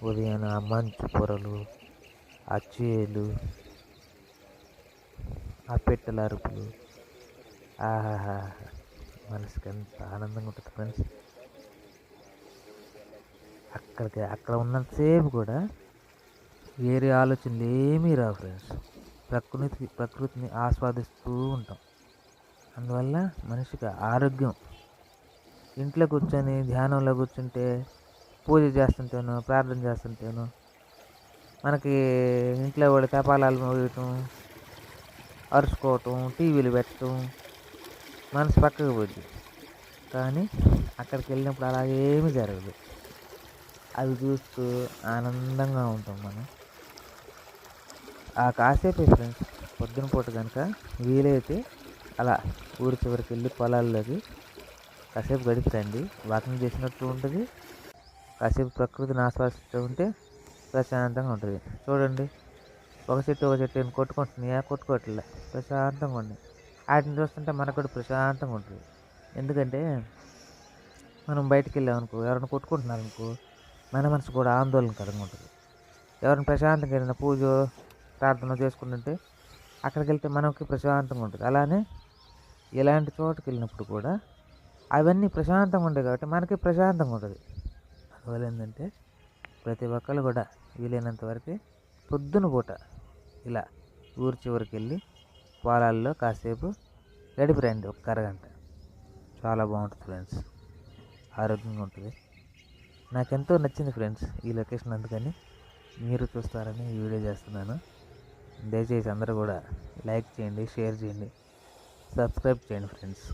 ఉదయాన ఆ మంచు పొరలు, ఆ చేలు, ఆ పెట్టెల అరుపులు, ఆహాహా, మనసుకి ఎంత ఆనందంగా ఉంటుంది ఫ్రెండ్స్. అక్కడ ఉన్నంతసేపు కూడా వేరే ఆలోచనలు ఏమీ రావు ఫ్రెండ్స్. ప్రకృతిని ఆస్వాదిస్తూ ఉంటాం. అందువల్ల మనిషికి ఆరోగ్యం. ఇంట్లో కూర్చొని ధ్యానంలో కూర్చుంటే, పూజ చేస్తుంటేనో ప్రార్థన చేస్తుంటేనో మనకి ఇంట్లో వాళ్ళు తపాలాలు మోయటం, అరుచుకోవటం, టీవీలు పెట్టడం, మనసు పక్కకు పోద్ది. కానీ అక్కడికి వెళ్ళినప్పుడు అలా ఏమీ జరగదు. అవి చూస్తూ ఆనందంగా ఉంటాం మనం. ఆ కాసేపే ఫ్రెండ్స్, పొద్దున పూట కనుక వీలైతే అలా ఊరి చివరికి వెళ్ళి పొలాల్లోకి కాసేపు గడిపిరండి. వాకింగ్ చేసినట్టు ఉంటుంది, కాసేపు ప్రకృతిని ఆస్వాదిస్తూ ఉంటే ప్రశాంతంగా ఉంటుంది. చూడండి, ఒక చెట్టు కొట్టుకుంటున్నాయా? కొట్టుకోవట్లే, ప్రశాంతంగా ఉన్నాయి. వాటిని చూస్తుంటే మనకు కూడా ప్రశాంతంగా ఉంటుంది. ఎందుకంటే మనం బయటికి వెళ్ళామనుకో, ఎవరైనా కొట్టుకుంటున్నారనుకో, మన మనసు కూడా ఆందోళనకరంగా ఉంటుంది. ఎవరైనా ప్రశాంతంగా ఏదైనా పూజ ప్రార్థన చేసుకుంటుంటే అక్కడికి వెళ్తే మనకి ప్రశాంతంగా ఉంటుంది. అలానే ఇలాంటి చోటుకి వెళ్ళినప్పుడు కూడా అవన్నీ ప్రశాంతంగా ఉంటాయి కాబట్టి మనకి ప్రశాంతంగా ఉంటుంది. అందువల్ల ఏంటంటే ప్రతి ఒక్కళ్ళు కూడా వీలైనంత వరకు పొద్దున పూట ఇలా ఊరి చివరికి వెళ్ళి పొలాల్లో కాసేపు గడిపిరండి, ఒక అరగంట. చాలా బాగుంటుంది ఫ్రెండ్స్, ఆరోగ్యంగా ఉంటుంది. నాకెంతో నచ్చింది ఫ్రెండ్స్ ఈ లొకేషన్. అందుకని మీరు చూస్తారని ఈ వీడియో చేస్తున్నాను. దయచేసి అందరూ కూడా లైక్ చేయండి, షేర్ చేయండి, సబ్స్క్రైబ్ చేయండి ఫ్రెండ్స్.